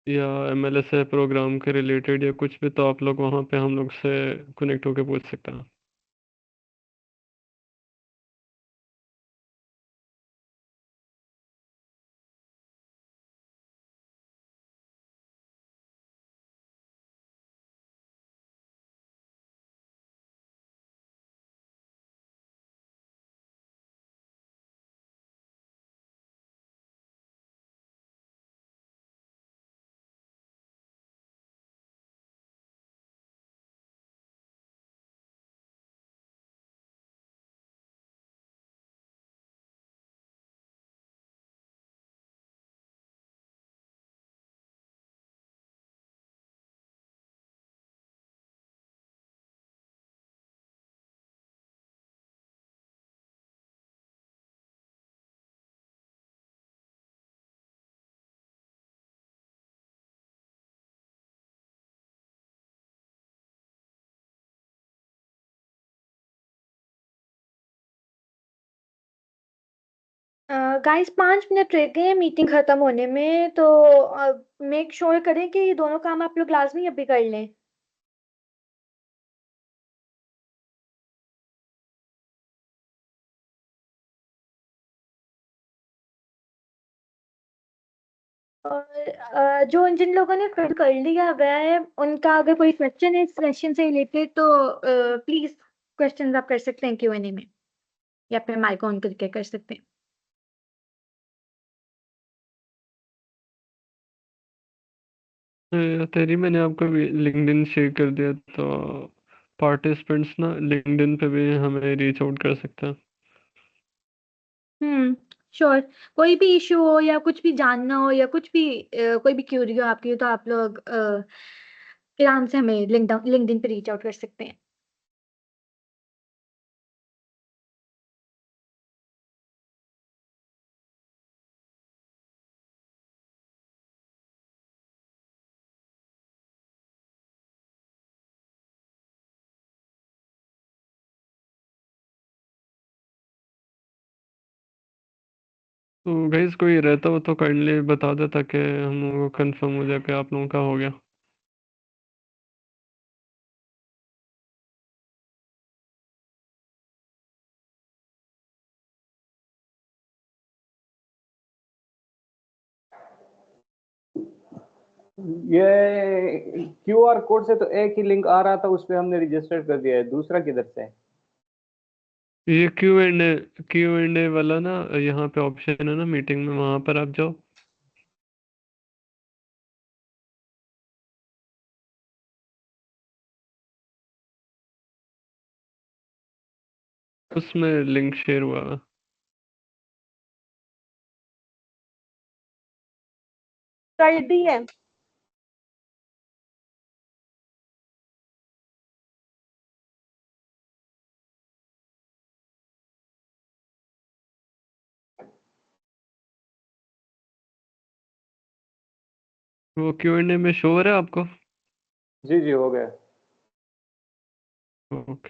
या MLS है प्रोग्राम के रिलेटेड या कुछ भी, तो आप लोग वहाँ पे हम लोग से कनेक्ट होके पूछ सकते हैं। गाइस 5 मिनट रह गए मीटिंग खत्म होने में, तो मेक श्योर करें कि ये दोनों काम आप लोग लाजमी अभी कर लें। और जो जिन लोगों ने फिल कर लिया हुआ है उनका अगर कोई क्वेश्चन है इस सेशन से रिलेटेड तो प्लीज क्वेश्चन आप कर सकते हैं Q&A में, या फिर माइक ऑन करके कर सकते हैं। तेरी मैंने आपको लिंक्डइन शेयर कर दिया, तो पार्टिसिपेंट्स ना लिंक्डइन पे भी हमें रीच आउट कर सकते हैं। श्योर। कोई भी इशू हो या कुछ भी जानना हो या कुछ भी कोई भी क्यूरी हो आपकी, तो आप लोग आराम से हमें लिंक्डइन पे रीच आउट कर सकते हैं। तो गाइस कोई रहता हो तो काइंडली बता दे, ताकि हम लोगों को कंफर्म हो जाए कि आप लोगों का हो गया। ये QR कोड से तो एक ही लिंक आ रहा था, उस पे हमने रजिस्टर कर दिया है, दूसरा किधर से है? ये क्यू एंड ए वाला ना, यहाँ पे ऑप्शन है ना मीटिंग में, वहां पर आप जाओ। उसमें लिंक शेयर हुआ है। कर दी है। वो Q&A में शो हो रहा है आपको? जी जी, हो गया। ओके।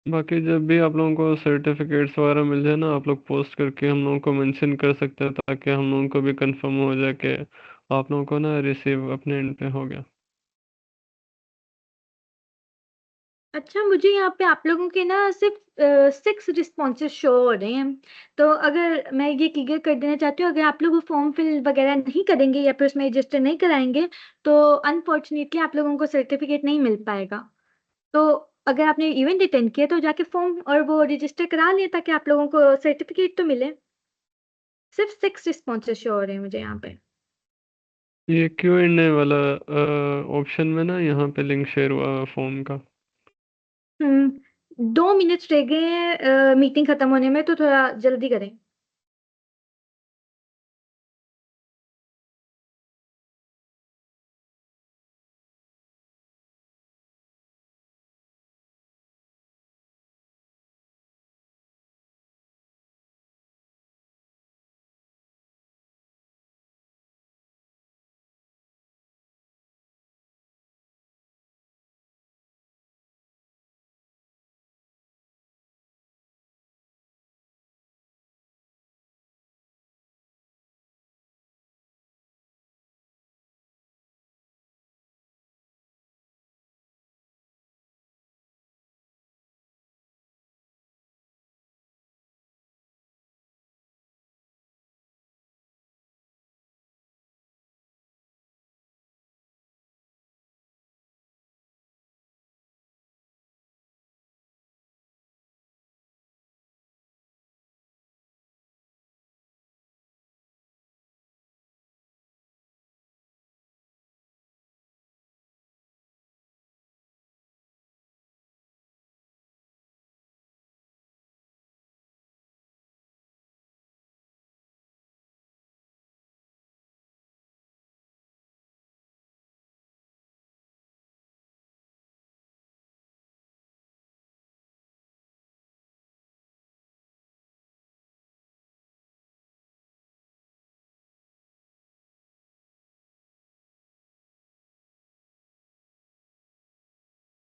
बाकी जब भी आप लोगों को सर्टिफिकेट्स वगैरह मिल जाए ना, आप लोग पोस्ट करके हम लोगों को मेंशन कर सकते हैं, ताकि हम लोगों को भी कंफर्म हो जाए कि आप लोगों को ना रिसीव अपने एंड पे हो गया। अच्छा, मुझे यहाँ पे आप लोगों के ना सिर्फ 6 रिस्पॉन्सेज शो हो रहे हैं। तो अगर मैं ये क्लियर कर देना चाहती हूँ, अगर आप लोग फॉर्म फिल वगैरह नहीं करेंगे या फिर उसमें रजिस्टर नहीं कराएंगे तो अनफॉर्चुनेटली आप लोगों को सर्टिफिकेट नहीं मिल पाएगा। तो अगर आपने इवेंट अटेंड किया तो जाके फॉर्म और वो रजिस्टर करा लिया, ताकि आप लोगों को सर्टिफिकेट तो मिले। सिर्फ 6 रिस्पॉन्सेज शो हो रहे हैं मुझे यहाँ पे। ये Q&A वाला ऑप्शन में ना, यहाँ पे लिंक शेयर हुआ फॉर्म का। 2 मिनट रह गए हैं मीटिंग खत्म होने में, तो थोड़ा जल्दी करें।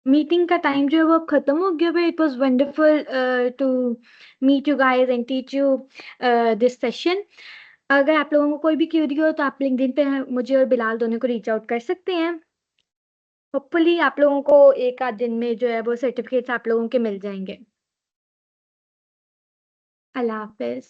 मीटिंग का टाइम जो है वो अब खत्म हो गया है। It was wonderful to meet you guys and teach you this session. अगर आप लोगों को कोई भी क्वेरी हो तो आप लिंक्डइन पे मुझे और बिलाल दोनों को रीच आउट कर सकते हैं। होपफुली आप लोगों को एक आध दिन में जो है वो सर्टिफिकेट्स आप लोगों के मिल जाएंगे। अल्लाह हाफिज।